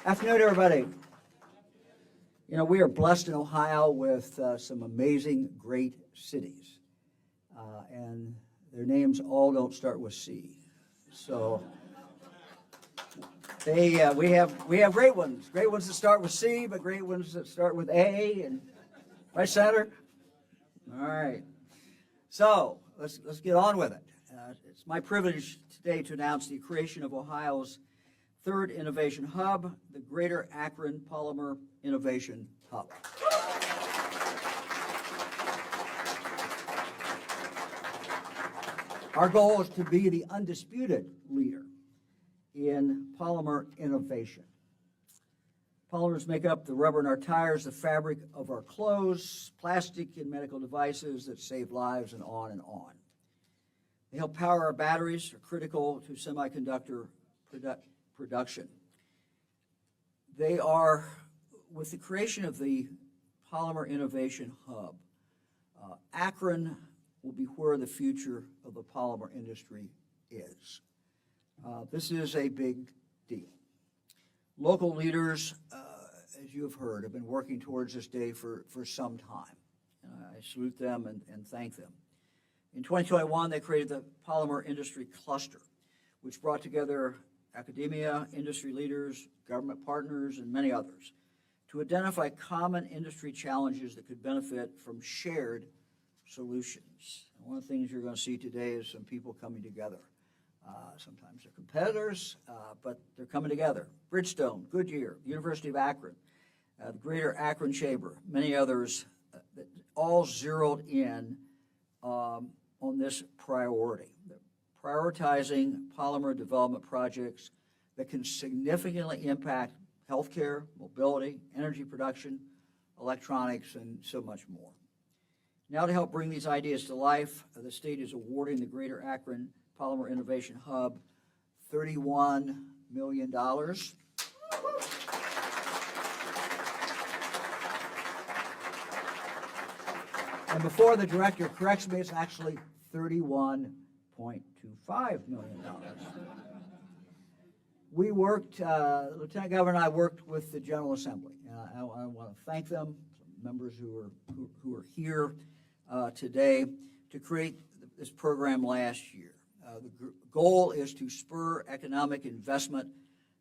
Afternoon, everybody. You know, we are blessed in Ohio with some amazing, great cities. And their names all don't start with C. So we have great ones that start with C, but great ones that start with A. And right, Senator? All right. So let's get on with it. It's my privilege today to announce the creation of Ohio's third innovation hub, the Greater Akron Polymer Innovation Hub. Our goal is to be the undisputed leader in polymer innovation. Polymers make up the rubber in our tires, the fabric of our clothes, plastic and medical devices that save lives, and on and on. They help power our batteries, are critical to semiconductor production. They are, with the creation of the Polymer Innovation Hub, Akron will be where the future of the polymer industry is. This is a big deal. Local leaders, as you have heard, have been working towards this day for some time. I salute them and thank them. In 2021, they created the Polymer Industry Cluster, which brought together academia, industry leaders, government partners, and many others to identify common industry challenges that could benefit from shared solutions. And one of the things you're going to see today is some people coming together. Sometimes they're competitors, but they're coming together. Bridgestone, Goodyear, University of Akron, the Greater Akron Chamber, many others, that all zeroed in on this priority. They're prioritizing polymer development projects that can significantly impact healthcare, mobility, energy production, electronics, and so much more. Now, to help bring these ideas to life, the state is awarding the Greater Akron Polymer Innovation Hub $31 million. And before the director corrects me, it's actually $31.25 million. We worked, Lieutenant Governor and I worked with the General Assembly. I want to thank them, members who are here today, to create this program last year. The goal is to spur economic investment,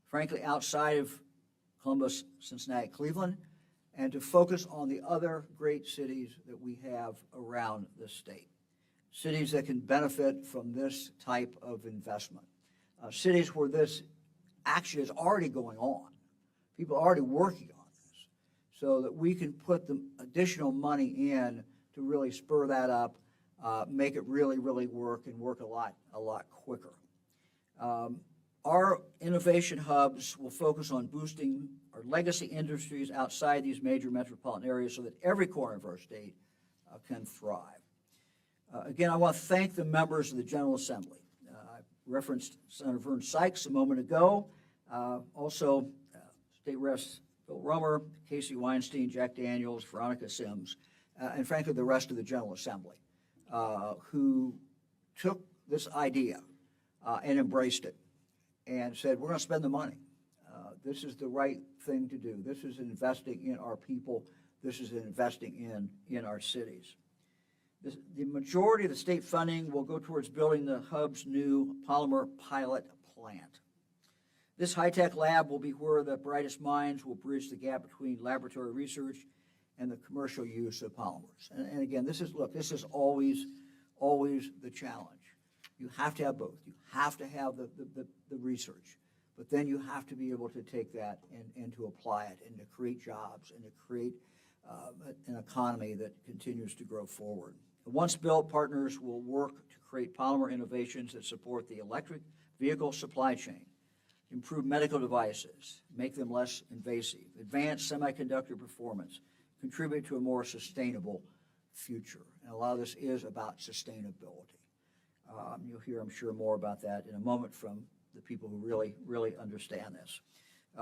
frankly, outside of Columbus, Cincinnati, Cleveland, and to focus on the other great cities that we have around the state. Cities that can benefit from this type of investment. Cities where this action is already going on. People are already working on this, so that we can put the additional money in to really spur that up, make it really, really work and work a lot quicker. Our innovation hubs will focus on boosting our legacy industries outside these major metropolitan areas so that every corner of our state can thrive. Again, I want to thank the members of the General Assembly. I referenced Senator Vern Sykes a moment ago. Also, State Reps Bill Rummer, Casey Weinstein, Jack Daniels, Veronica Sims, and frankly the rest of the General Assembly, who took this idea and embraced it and said, we're going to spend the money. This is the right thing to do. This is investing in our people. This is investing in our cities. The majority of the state funding will go towards building the hub's new polymer pilot plant. This high-tech lab will be where the brightest minds will bridge the gap between laboratory research and the commercial use of polymers. And again, this is always the challenge. You have to have both. You have to have the research, but then you have to be able to take that and to apply it and to create jobs and to create an economy that continues to grow forward. Once built, partners will work to create polymer innovations that support the electric vehicle supply chain, improve medical devices, make them less invasive, advance semiconductor performance, contribute to a more sustainable future. And a lot of this is about sustainability. You'll hear, I'm sure, more about that in a moment from the people who really understand this.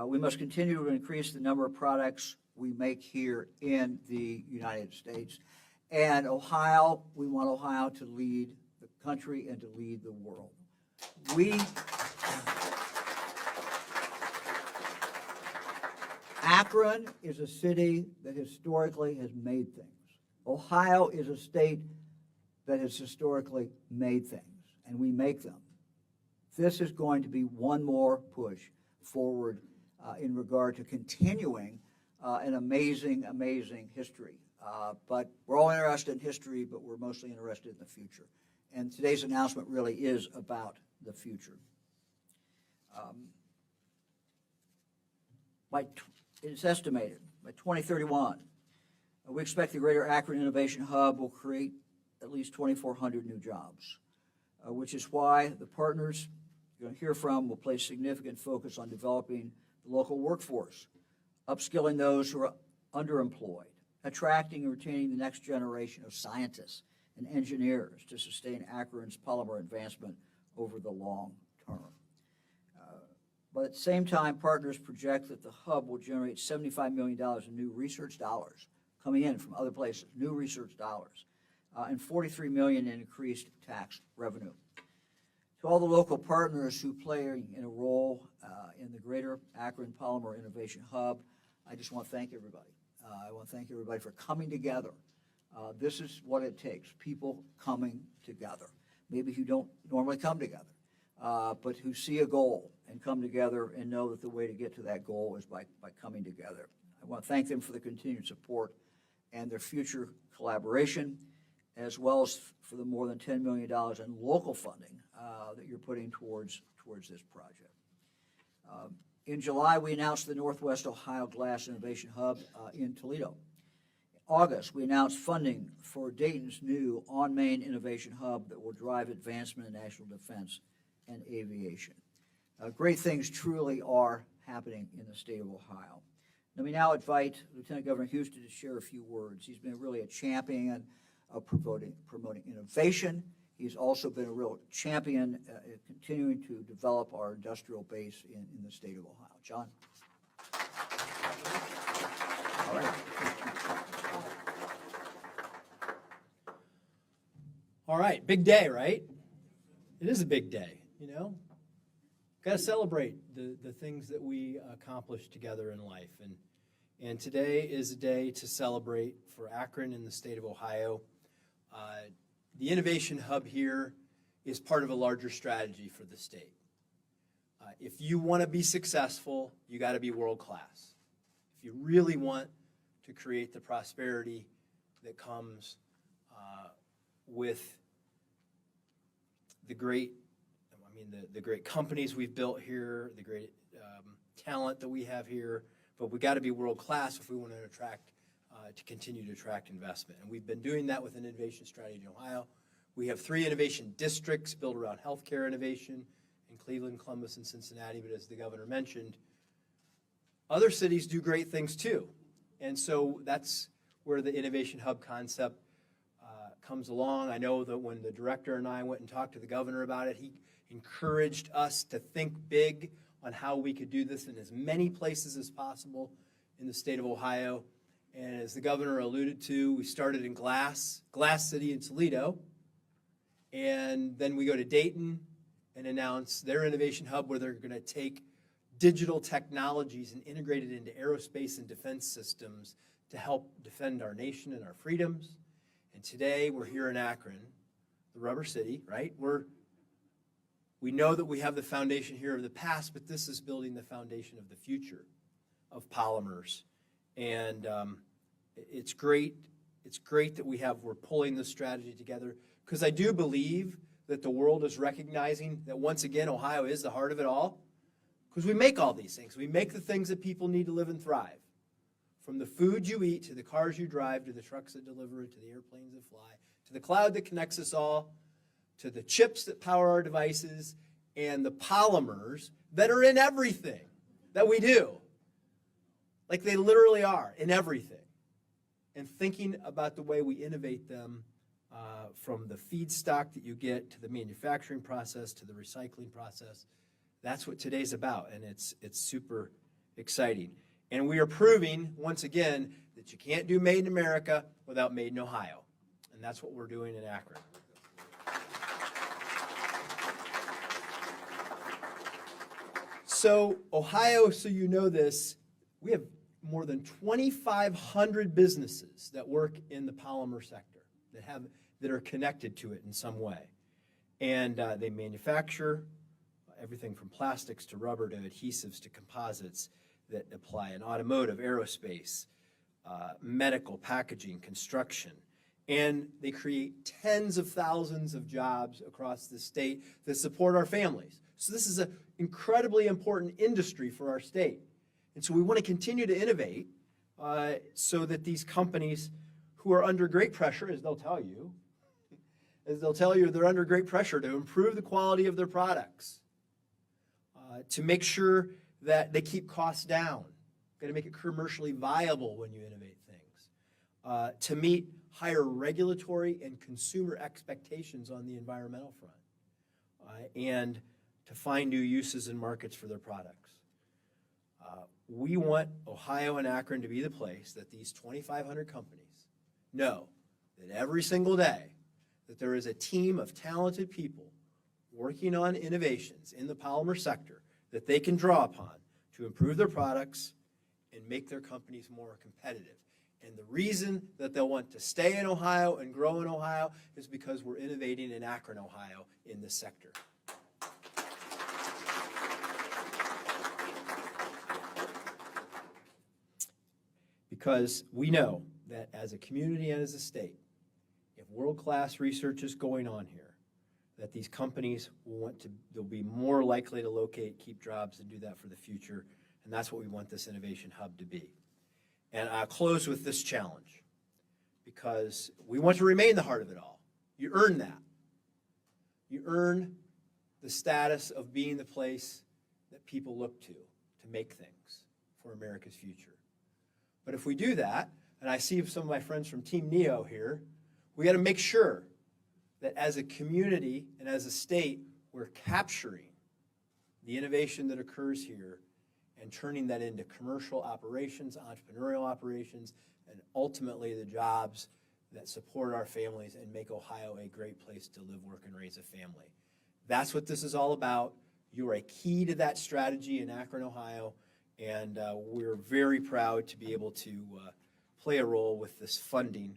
We must continue to increase the number of products we make here in the United States. And Ohio, we want Ohio to lead the country and to lead the world. Akron is a city that historically has made things. Ohio is a state that has historically made things, and we make them. This is going to be one more push forward in regard to continuing an amazing, amazing history. But we're all interested in history, but we're mostly interested in the future. And today's announcement really is about the future. It's estimated by 2031, we expect the Greater Akron Innovation Hub will create at least 2,400 new jobs, which is why the partners you're going to hear from will place significant focus on developing the local workforce, upskilling those who are underemployed, attracting and retaining the next generation of scientists and engineers to sustain Akron's polymer advancement over the long term. But at the same time, partners project that the hub will generate $75 million in new research dollars coming in from other places, new research dollars, and $43 million in increased tax revenue. To all the local partners who play in a role in the Greater Akron Polymer Innovation Hub, I just want to thank everybody. I want to thank everybody for coming together. This is what it takes, people coming together. Maybe who don't normally come together, but who see a goal and come together and know that the way to get to that goal is by coming together. I want to thank them for the continued support and their future collaboration, as well as for the more than $10 million in local funding that you're putting towards this project. In July, we announced the Northwest Ohio Glass Innovation Hub in Toledo. In August, we announced funding for Dayton's new on-Main Innovation Hub that will drive advancement in national defense and aviation. Great things truly are happening in the state of Ohio. Let me now invite Lieutenant Governor Houston to share a few words. He's been really a champion of promoting innovation. He's also been a real champion in continuing to develop our industrial base in the state of Ohio. John? All right. All right, big day, right? It is a big day, you know? Got to celebrate the things that we accomplish together in life. And today is a day to celebrate for Akron and the state of Ohio. The Innovation Hub here is part of a larger strategy for the state. If you want to be successful, you got to be world class. If you really want to create the prosperity that comes with the great companies we've built here, the great talent that we have here, but we got to be world class if we want to continue to attract investment. And we've been doing that with an innovation strategy in Ohio. We have 3 innovation districts built around healthcare innovation in Cleveland, Columbus, and Cincinnati, but as the governor mentioned, other cities do great things too. And so that's where the Innovation Hub concept comes along. I know that when the director and I went and talked to the governor about it, he encouraged us to think big on how we could do this in as many places as possible in the state of Ohio. And as the governor alluded to, we started in Glass City in Toledo, and then we go to Dayton and announce their Innovation Hub where they're going to take digital technologies and integrate it into aerospace and defense systems to help defend our nation and our freedoms. And today we're here in Akron, the rubber city, right? We know that we have the foundation here of the past, but this is building the foundation of the future of polymers. And it's great. It's great that we're pulling this strategy together, because I do believe that the world is recognizing that once again Ohio is the heart of it all, because we make all these things. We make the things that people need to live and thrive. From the food you eat, to the cars you drive, to the trucks that deliver it, to the airplanes that fly, to the cloud that connects us all, to the chips that power our devices, and the polymers that are in everything that we do. Like they literally are in everything. And thinking about the way we innovate them, from the feedstock that you get to the manufacturing process to the recycling process, that's what today's about, and it's super exciting. And we are proving, once again, that you can't do Made in America without Made in Ohio. And that's what we're doing in Akron. So Ohio, so you know this, we have more than 2,500 businesses that work in the polymer sector that are connected to it in some way. And they manufacture everything from plastics to rubber to adhesives to composites that apply in automotive, aerospace, medical, packaging, construction. And they create tens of thousands of jobs across the state that support our families. So this is an incredibly important industry for our state. And so we want to continue to innovate so that these companies who are under great pressure, as they'll tell you, they're under great pressure to improve the quality of their products, to make sure that they keep costs down. Got to make it commercially viable when you innovate things, to meet higher regulatory and consumer expectations on the environmental front, and to find new uses and markets for their products. We want Ohio and Akron to be the place that these 2,500 companies know that every single day that there is a team of talented people working on innovations in the polymer sector that they can draw upon to improve their products and make their companies more competitive. And the reason that they'll want to stay in Ohio and grow in Ohio is because we're innovating in Akron, Ohio in this sector. Because we know that as a community and as a state, if world-class research is going on here, that these companies they'll be more likely to locate, keep jobs, and do that for the future. And that's what we want this innovation hub to be. And I'll close with this challenge, because we want to remain the heart of it all. You earn that. You earn the status of being the place that people look to make things for America's future. But if we do that, and I see some of my friends from Team NEO here, we got to make sure that as a community and as a state, we're capturing the innovation that occurs here and turning that into commercial operations, entrepreneurial operations, and ultimately the jobs that support our families and make Ohio a great place to live, work, and raise a family. That's what this is all about. You are a key to that strategy in Akron, Ohio, and we're very proud to be able to play a role with this funding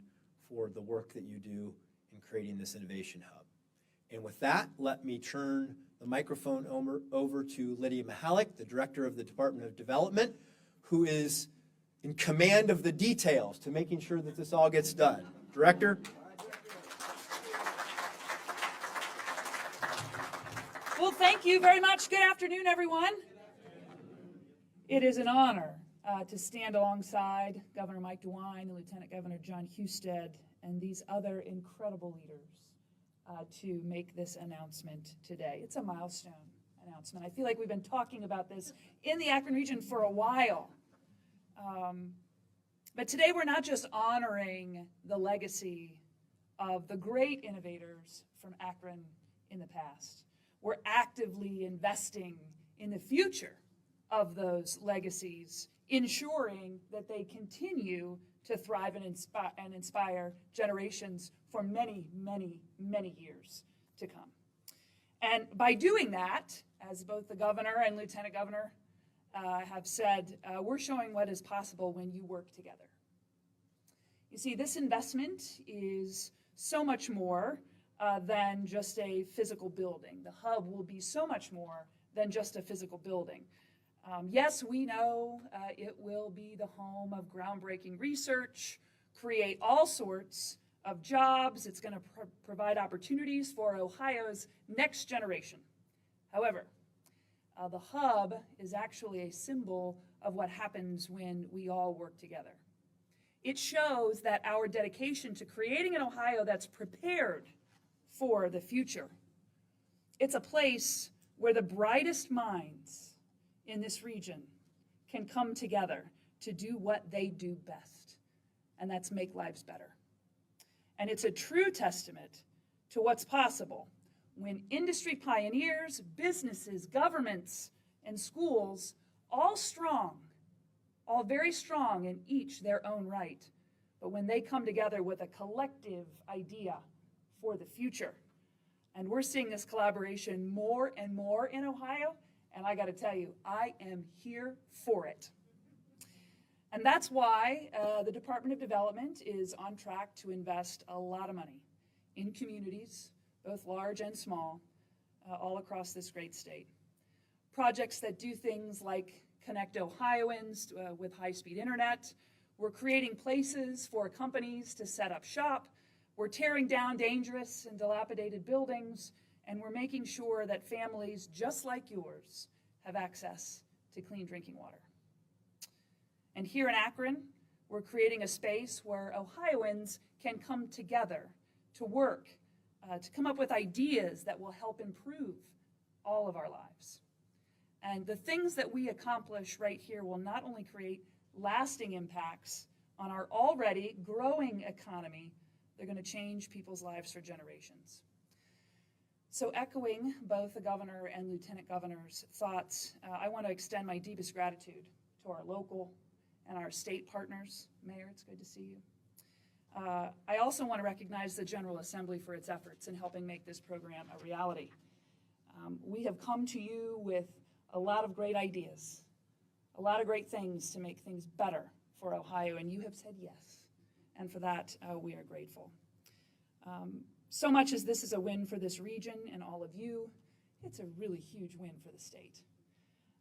for the work that you do in creating this innovation hub. And with that, let me turn the microphone over to Lydia Mihalik, the Director of the Department of Development, who is in command of the details to making sure that this all gets done. Director? Well, thank you very much. Good afternoon, everyone. It is an honor to stand alongside Governor Mike DeWine and Lieutenant Governor John Husted and these other incredible leaders to make this announcement today. It's a milestone announcement. I feel like we've been talking about this in the Akron region for a while. But today we're not just honoring the legacy of the great innovators from Akron in the past. We're actively investing in the future of those legacies, ensuring that they continue to thrive and inspire generations for many, many, many years to come. And by doing that, as both the governor and lieutenant governor have said, we're showing what is possible when you work together. You see, this investment is so much more than just a physical building. The hub will be so much more than just a physical building. Yes, we know it will be the home of groundbreaking research, create all sorts of jobs. It's going to provide opportunities for Ohio's next generation. However, the hub is actually a symbol of what happens when we all work together. It shows that our dedication to creating an Ohio that's prepared for the future. It's a place where the brightest minds in this region can come together to do what they do best, and that's make lives better. And it's a true testament to what's possible when industry pioneers, businesses, governments, and schools, all strong, all very strong in each their own right, but when they come together with a collective idea for the future. And we're seeing this collaboration more and more in Ohio, and I got to tell you, I am here for it. And that's why the Department of Development is on track to invest a lot of money in communities, both large and small, all across this great state. Projects that do things like connect Ohioans with high-speed internet. We're creating places for companies to set up shop. We're tearing down dangerous and dilapidated buildings, and we're making sure that families just like yours have access to clean drinking water. And here in Akron, we're creating a space where Ohioans can come together to work, to come up with ideas that will help improve all of our lives. And the things that we accomplish right here will not only create lasting impacts on our already growing economy, they're going to change people's lives for generations. So echoing both the governor and lieutenant governor's thoughts, I want to extend my deepest gratitude to our local and our state partners. Mayor, it's good to see you. I also want to recognize the General Assembly for its efforts in helping make this program a reality. We have come to you with a lot of great ideas, a lot of great things to make things better for Ohio, and you have said yes. And for that, we are grateful. So much as this is a win for this region and all of you, it's a really huge win for the state.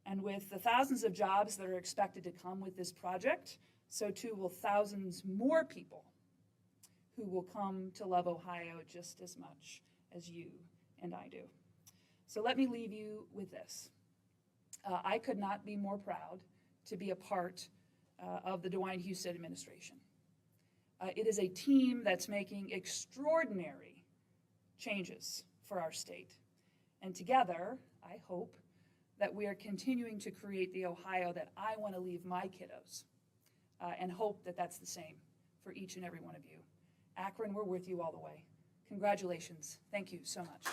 And with the thousands of jobs that are expected to come with this project, so too will thousands more people who will come to love Ohio just as much as you and I do. So let me leave you with this. I could not be more proud to be a part of the DeWine Houston administration. It is a team that's making extraordinary changes for our state. And together, I hope that we are continuing to create the Ohio that I want to leave my kiddos, and hope that that's the same for each and every one of you. Akron, we're with you all the way. Congratulations. Thank you so much.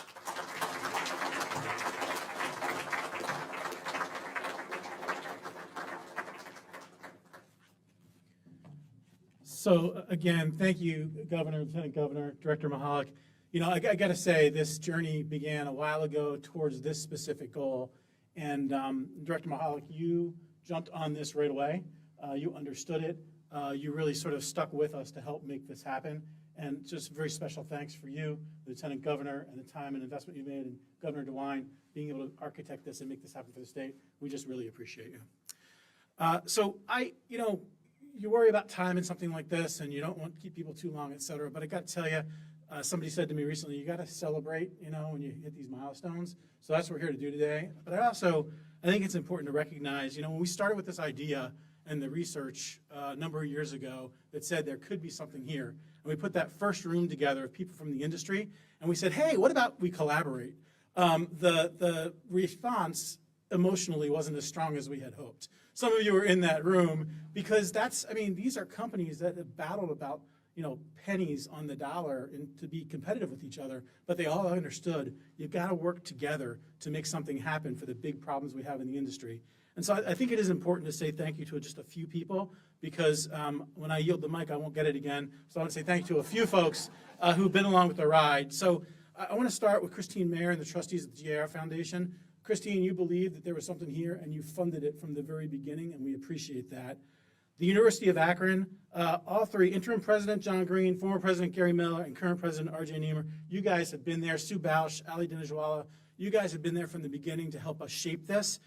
So again, thank you, Governor, Lieutenant Governor, Director Mahalik. You know, I got to say, this journey began a while ago towards this specific goal. And Director Mahalik, you jumped on this right away. You understood it. You really sort of stuck with us to help make this happen. And just very special thanks for you, Lieutenant Governor, and the time and investment you made, and Governor DeWine being able to architect this and make this happen for the state. We just really appreciate you. You worry about time in something like this, and you don't want to keep people too long, et cetera. But I got to tell you, somebody said to me recently, you got to celebrate, when you hit these milestones. So that's what we're here to do today. But I think it's important to recognize, when we started with this idea and the research a number of years ago that said there could be something here, and we put that first room together of people from the industry, and we said, hey, what about we collaborate? The response emotionally wasn't as strong as we had hoped. Some of you were in that room because these are companies that have battled about, pennies on the dollar and to be competitive with each other, but they all understood you've got to work together to make something happen for the big problems we have in the industry. And so I think it is important to say thank you to just a few people, because when I yield the mic, I won't get it again. So I want to say thank you to a few folks who've been along with the ride. So I want to start with Christine Mayer and the trustees of the GAR Foundation. Christine, you believed that there was something here, and you funded it from the very beginning, and we appreciate that. The University of Akron, all three, interim president John Green, former president Gary Miller, and current president R.J. Niemer, you guys have been there. Sue Bausch, Ali Dinajwala, you guys have been there from the beginning to help us shape this.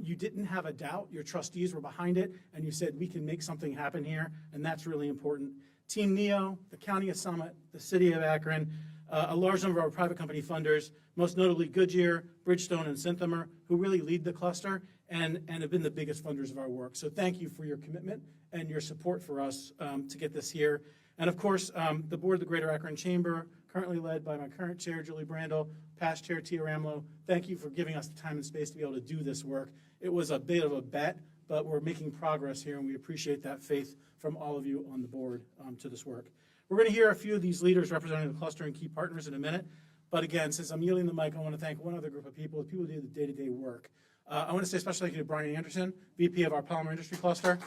You didn't have a doubt. Your trustees were behind it, and you said we can make something happen here, and that's really important. Team NEO, the County of Summit, the City of Akron, a large number of our private company funders, most notably Goodyear, Bridgestone, and Synthomer, who really lead the cluster and have been the biggest funders of our work. So thank you for your commitment and your support for us to get this here. And of course, the board of the Greater Akron Chamber, currently led by my current chair, Julie Brandel, past chair, Tia Ramlow. Thank you for giving us the time and space to be able to do this work. It was a bit of a bet, but we're making progress here, and we appreciate that faith from all of you on the board to this work. We're going to hear a few of these leaders representing the cluster and key partners in a minute. But again, since I'm yielding the mic, I want to thank one other group of people who do the day-to-day work. I want to say a special thank you to Brian Anderson, VP of our Polymer Industry Cluster.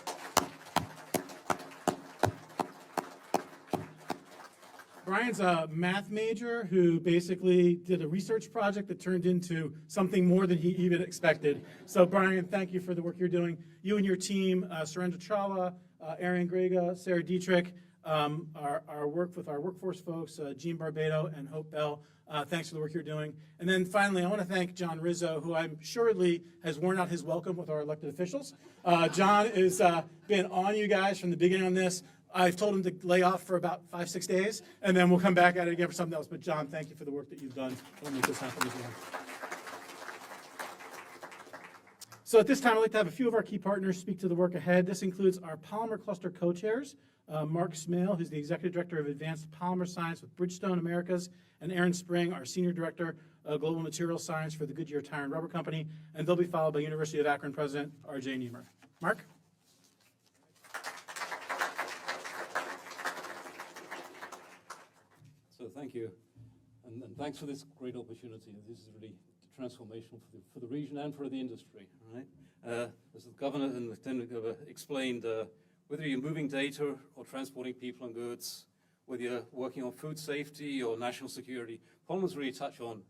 Brian's a math major who basically did a research project that turned into something more than he even expected. So Brian, thank you for the work you're doing. You and your team, Surendra Chawla, Arian Grega, Sarah Dietrich, our work with our workforce folks, Jean Barbado and Hope Bell. Thanks for the work you're doing. And then finally, I want to thank John Rizzo, who I'm assuredly has worn out his welcome with our elected officials. John has been on you guys from the beginning on this. I've told him to lay off for about 5-6 days, and then we'll come back at it again for something else. But John, thank you for the work that you've done to make this happen as well. So at this time, I'd like to have a few of our key partners speak to the work ahead. This includes our Polymer Cluster co-chairs, Mark Smale, who's the Executive Director of Advanced Polymer Science with Bridgestone Americas, and Aaron Spring, our Senior Director of Global Materials Science for the Goodyear Tire and Rubber Company, and they'll be followed by University of Akron President R.J. Niemer. Mark? So thank you, and thanks for this great opportunity. This is really transformational for the region and for the industry. Right? As the governor and Lieutenant Governor explained, whether you're moving data or transporting people and goods, whether you're working on food safety or national security, polymers really touch on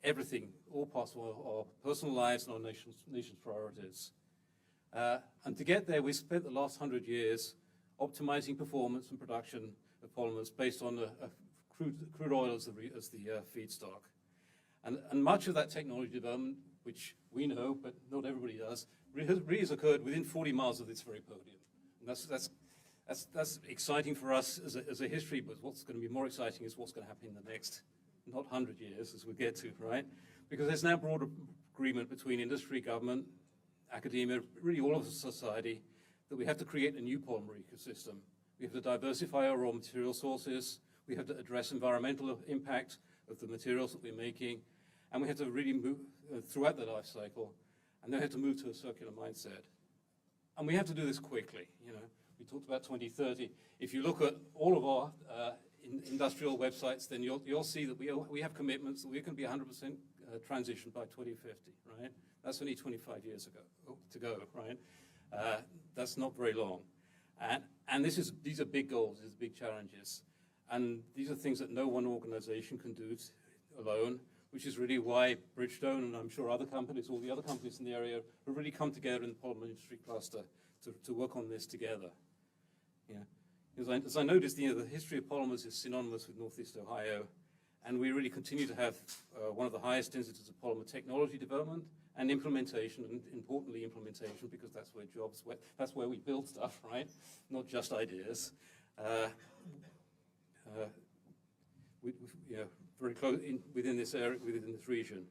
everything, all parts of our personal lives and our nation's priorities. And to get there, we spent the last 100 years optimizing performance and production of polymers based on crude oil as the feedstock. And much of that technology development, which we know, but not everybody does, really has occurred within 40 miles of this very podium. And that's exciting for us as a history, but what's going to be more exciting is what's going to happen in the next, not 100 years as we get to, right? Because there's now broader agreement between industry, government, academia, really all of society, that we have to create a new polymer ecosystem. We have to diversify our raw material sources. We have to address environmental impact of the materials that we're making. And we have to really move throughout the life cycle. And then we have to move to a circular mindset. And we have to do this quickly. You know, we talked about 2030. If you look at all of our industrial websites, then you'll see that we have commitments that we can be 100% transitioned by 2050, right? That's only 25 years to go, right? That's not very long. And these are big goals, these are big challenges. And these are things that no one organization can do alone, which is really why Bridgestone, and I'm sure other companies, all the other companies in the area, have really come together in the polymer industry cluster to work on this together. Yeah. As I noticed, the history of polymers is synonymous with Northeast Ohio, and we really continue to have one of the highest densities of polymer technology development and implementation, and importantly implementation, because that's that's where we build stuff, right? Not just ideas. Very close within this area, within this region,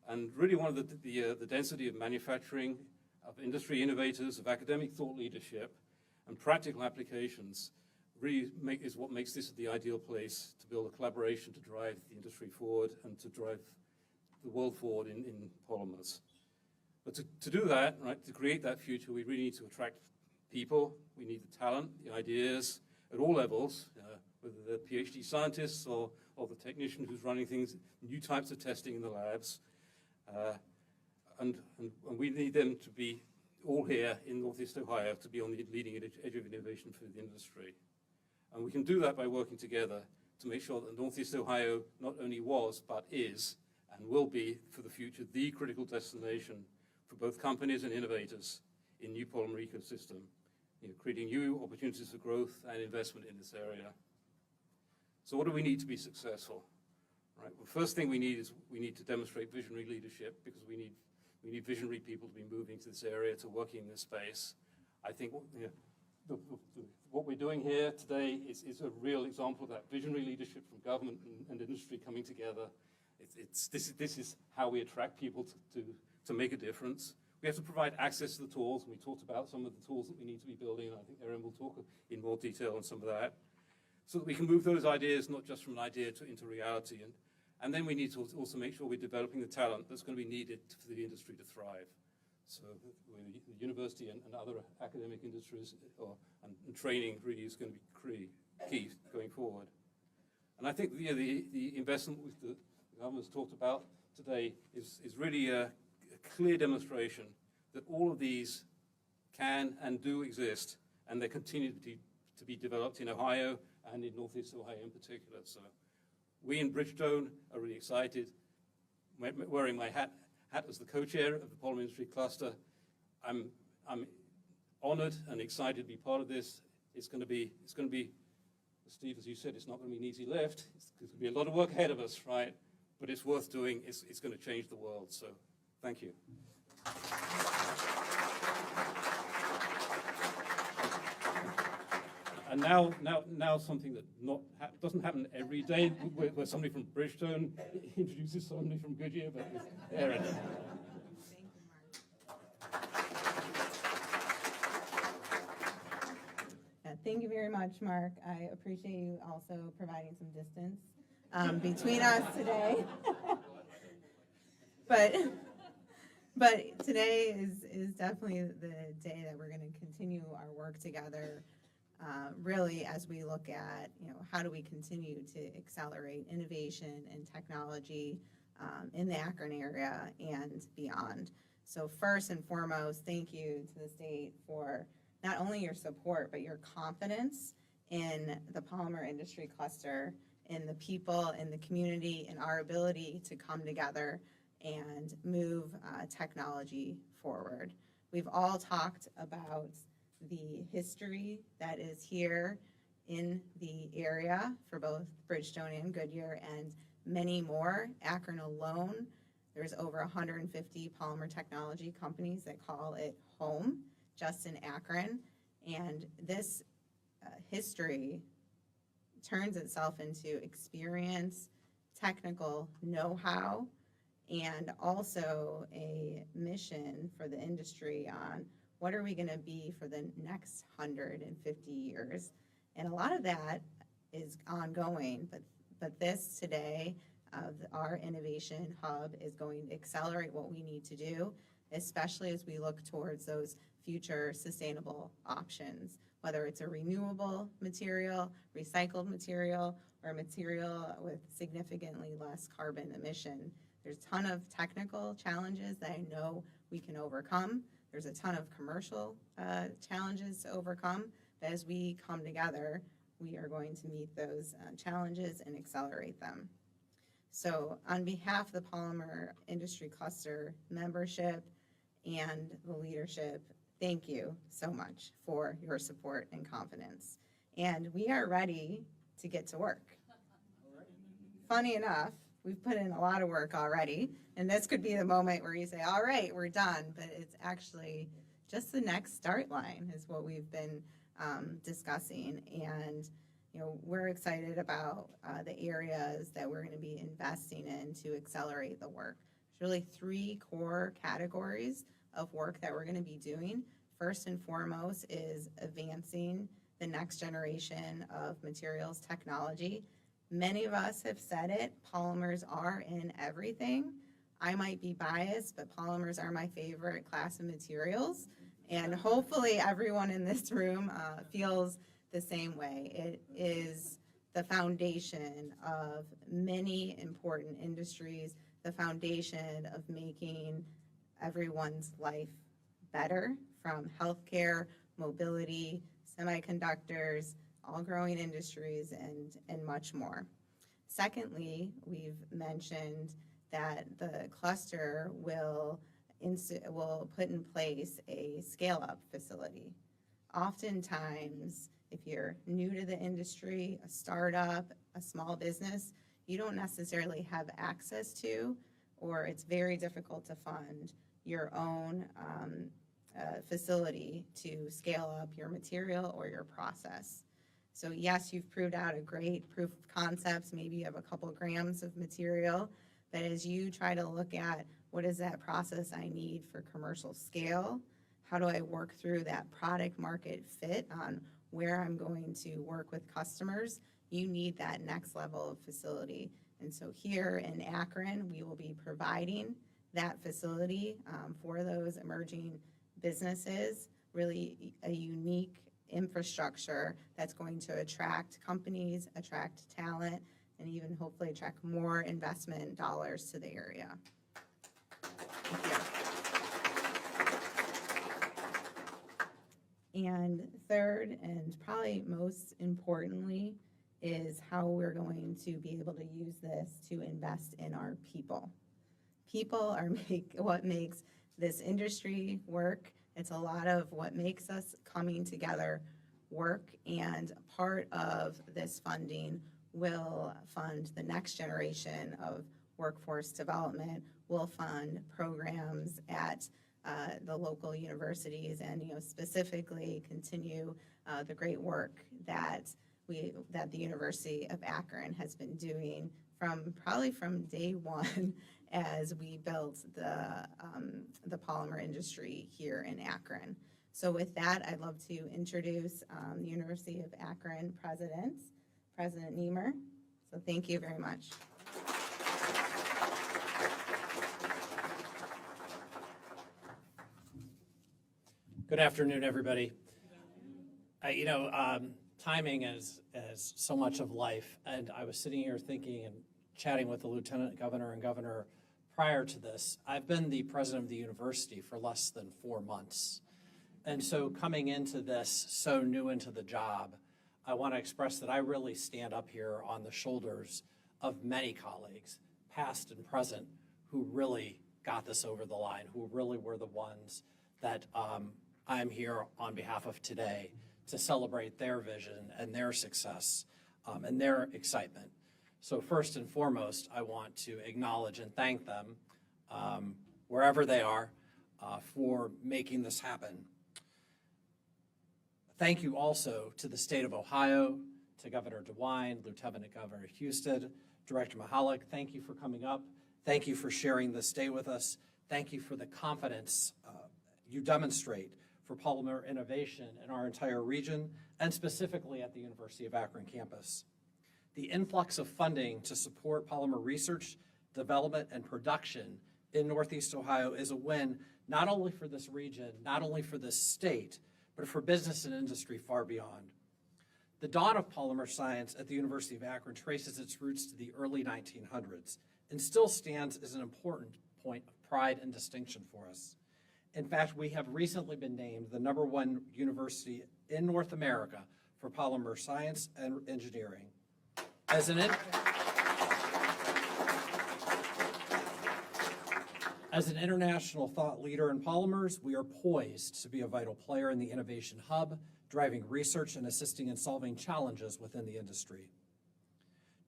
and really one of the density of manufacturing, of industry innovators, of academic thought leadership, and practical applications really is what makes this the ideal place to build a collaboration to drive the industry forward and to drive the world forward in polymers. But to do that, right, to create that future, we really need to attract people. We need the talent, the ideas at all levels, whether they're PhD scientists or the technician who's running things, new types of testing in the labs. And we need them to be all here in Northeast Ohio to be on the leading edge of innovation for the industry. And we can do that by working together to make sure that Northeast Ohio not only was, but is, and will be for the future, the critical destination for both companies and innovators in new polymer ecosystem, creating new opportunities for growth and investment in this area. So what do we need to be successful? Right. Well, first thing we need is we need to demonstrate visionary leadership, because we need visionary people to be moving to this area, to working in this space. I think what we're doing here today is a real example of that visionary leadership from government and industry coming together. This is how we attract people to make a difference. We have to provide access to the tools, and we talked about some of the tools that we need to be building, and I think Erin will talk in more detail on some of that, so that we can move those ideas not just from an idea into reality. And then we need to also make sure we're developing the talent that's going to be needed for the industry to thrive. So the university and other academic industries and training really is going to be key going forward. And I think the investment the government's talked about today is really a clear demonstration that all of these can and do exist, and they continue to be developed in Ohio and in Northeast Ohio in particular. So we in Bridgestone are really excited. Wearing my hat as the co-chair of the Polymer Industry Cluster, I'm honored and excited to be part of this. It's going to be, Steve, as you said, it's not going to be an easy lift. It's going to be a lot of work ahead of us, right? But it's worth doing. It's going to change the world. So thank you. And now something that doesn't happen every day, where somebody from Bridgestone introduces somebody from Goodyear, but it's Aaron. Thank you very much, Mark. I appreciate you also providing some distance between us today. But today is definitely the day that we're going to continue our work together. Really, as we look at, how do we continue to accelerate innovation and technology in the Akron area and beyond. So first and foremost, thank you to the state for not only your support, but your confidence in the polymer industry cluster, in the people, in the community, in our ability to come together and move technology forward. We've all talked about the history that is here in the area for both Bridgestone and Goodyear and many more. Akron alone, there's over 150 polymer technology companies that call it home, just in Akron. And this history turns itself into experience, technical know-how, and also a mission for the industry on what are we going to be for the next 150 years. And a lot of that is ongoing, but this today of our innovation hub is going to accelerate what we need to do, especially as we look towards those future sustainable options, whether it's a renewable material, recycled material, or material with significantly less carbon emission. There's a ton of technical challenges that I know we can overcome. There's a ton of commercial challenges to overcome, but as we come together, we are going to meet those challenges and accelerate them. So on behalf of the Polymer Industry Cluster membership and the leadership, thank you so much for your support and confidence. And we are ready to get to work. Funny enough, we've put in a lot of work already, and this could be the moment where you say, all right, we're done, but it's actually just the next start line is what we've been discussing. And we're excited about the areas that we're going to be investing in to accelerate the work. There's really 3 core categories of work that we're going to be doing. First and foremost is advancing the next generation of materials technology. Many of us have said it, polymers are in everything. I might be biased, but polymers are my favorite class of materials. And hopefully everyone in this room feels the same way. It is the foundation of many important industries, the foundation of making everyone's life better, from healthcare, mobility, semiconductors, all growing industries, and much more. Secondly, we've mentioned that the cluster will put in place a scale-up facility. Oftentimes, if you're new to the industry, a startup, a small business, you don't necessarily have access to, or it's very difficult to fund your own facility to scale up your material or your process. So yes, you've proved out a great proof of concepts, maybe you have a couple grams of material, but as you try to look at what is that process I need for commercial scale, how do I work through that product market fit on where I'm going to work with customers, you need that next level of facility. And so here in Akron, we will be providing that facility for those emerging businesses, really a unique infrastructure that's going to attract companies, attract talent, and even hopefully attract more investment dollars to the area. Thank you. And third, and probably most importantly, is how we're going to be able to use this to invest in our people. People are what makes this industry work. It's a lot of what makes us coming together work, and part of this funding will fund the next generation of workforce development, will fund programs at the local universities, and specifically continue the great work that the University of Akron has been doing probably from day one as we built the polymer industry here in Akron. So with that, I'd love to introduce the University of Akron President Niemer. So thank you very much. Good afternoon, everybody. Timing is so much of life, and I was sitting here thinking and chatting with the Lieutenant Governor and Governor prior to this. I've been the president of the university for less than 4 months, and so coming into this, so new into the job, I want to express that I really stand up here on the shoulders of many colleagues, past and present, who really got this over the line, who really were the ones that I'm here on behalf of today to celebrate their vision and their success and their excitement. So first and foremost, I want to acknowledge and thank them wherever they are for making this happen. Thank you also to the state of Ohio, to Governor DeWine, Lieutenant Governor Houston, Director Mahalik. Thank you for coming up. Thank you for sharing this day with us. Thank you for the confidence you demonstrate for polymer innovation in our entire region, and specifically at the University of Akron campus. The influx of funding to support polymer research, development, and production in Northeast Ohio is a win not only for this region, not only for this state, but for business and industry far beyond. The dawn of polymer science at the University of Akron traces its roots to the early 1900s and still stands as an important point of pride and distinction for us. In fact, we have recently been named the #1 university in North America for polymer science and engineering. As an international thought leader in polymers, we are poised to be a vital player in the innovation hub, driving research and assisting in solving challenges within the industry.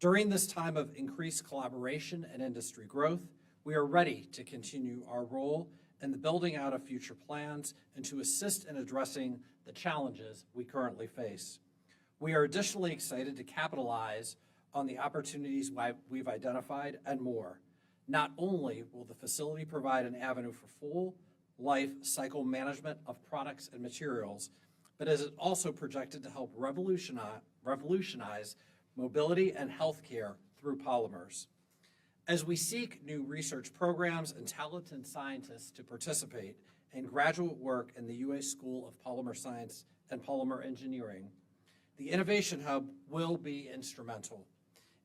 During this time of increased collaboration and industry growth, we are ready to continue our role in the building out of future plans and to assist in addressing the challenges we currently face. We are additionally excited to capitalize on the opportunities we've identified and more. Not only will the facility provide an avenue for full life cycle management of products and materials, but is it also projected to help revolutionize mobility and healthcare through polymers. As we seek new research programs and talented scientists to participate in graduate work in the UA School of Polymer Science and Polymer Engineering, the Innovation Hub will be instrumental.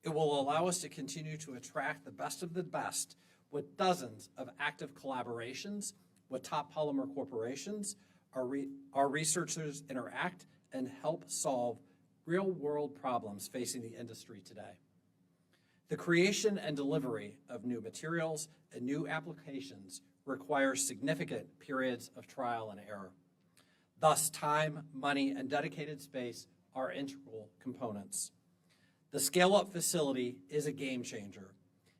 It will allow us to continue to attract the best of the best with dozens of active collaborations with top polymer corporations. Our researchers interact and help solve real-world problems facing the industry today. The creation and delivery of new materials and new applications requires significant periods of trial and error. Thus, time, money, and dedicated space are integral components. The scale-up facility is a game changer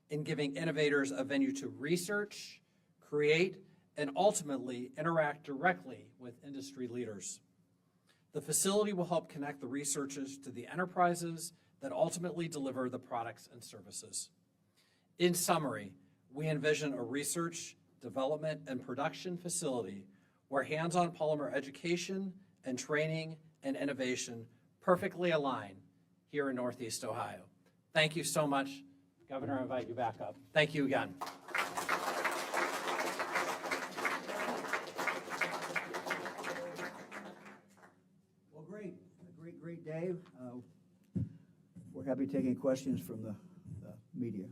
in giving innovators a venue to research, create, and ultimately interact directly with industry leaders. The facility will help connect the researchers to the enterprises that ultimately deliver the products and services. In summary, we envision a research, development, and production facility where hands-on polymer education and training and innovation perfectly align here in Northeast Ohio. Thank you so much. Governor, I invite you back up. Thank you again. Well, great. Great day. We're happy taking questions from the media.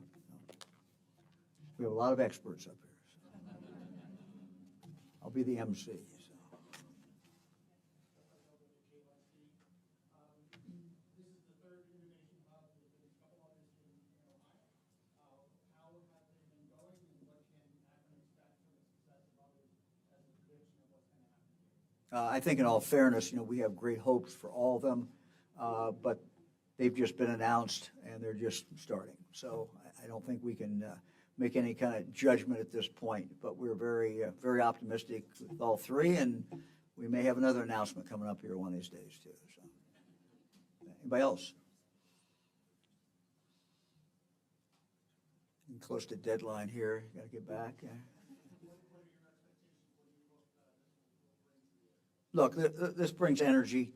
We have a lot of experts up here. So. I'll be the MC. So. This is the third innovation I think in all fairness, we have great hopes for all of them, but they've just been announced and they're just starting. So I don't think we can make any kind of judgment at this point, but we're very, very optimistic with all three, and we may have another announcement coming up here one of these days too. So, anybody else? Getting close to deadline here. Got to get back. Look, this brings energy.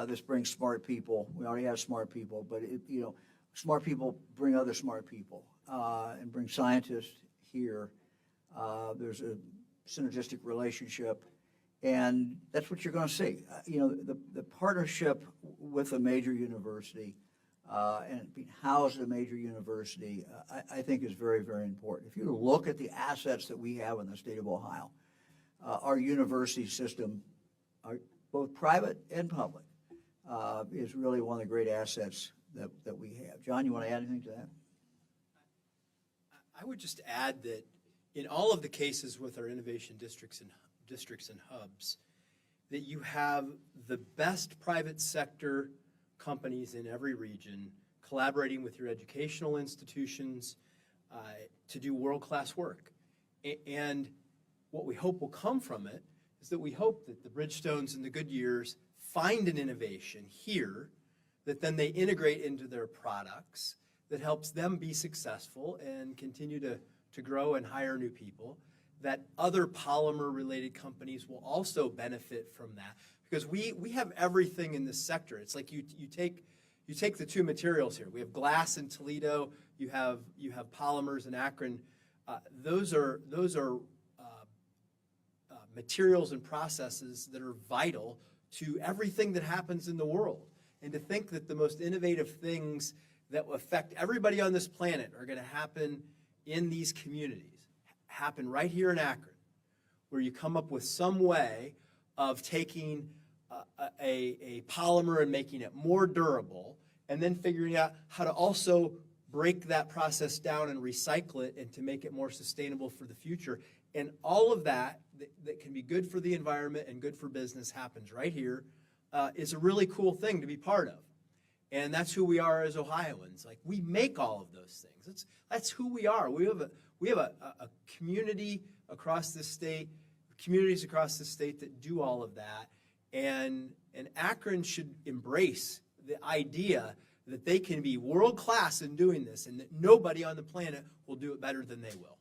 This brings smart people. We already have smart people, but smart people bring other smart people and bring scientists here. There's a synergistic relationship, and that's what you're going to see. The partnership with a major university and being housed at a major university, I think is very, very important. If you look at the assets that we have in the state of Ohio, our university system, both private and public, is really one of the great assets that we have. John, you want to add anything to that? I would just add that in all of the cases with our innovation districts and hubs, that you have the best private sector companies in every region collaborating with your educational institutions to do world-class work. And what we hope will come from it is that we hope that the Bridgestones and the Goodyears find an innovation here that then they integrate into their products that helps them be successful and continue to grow and hire new people, that other polymer-related companies will also benefit from that. Because we have everything in this sector. It's like you take the two materials here. We have glass in Toledo, you have polymers in Akron. Those are materials and processes that are vital to everything that happens in the world. And to think that the most innovative things that will affect everybody on this planet are going to happen in these communities, happen right here in Akron, where you come up with some way of taking a polymer and making it more durable, and then figuring out how to also break that process down and recycle it and to make it more sustainable for the future. And all of that can be good for the environment and good for business happens right here, is a really cool thing to be part of. And that's who we are as Ohioans. Like, we make all of those things. That's who we are. We have a community across the state, communities across the state that do all of that. And Akron should embrace the idea that they can be world class in doing this and that nobody on the planet will do it better than they will.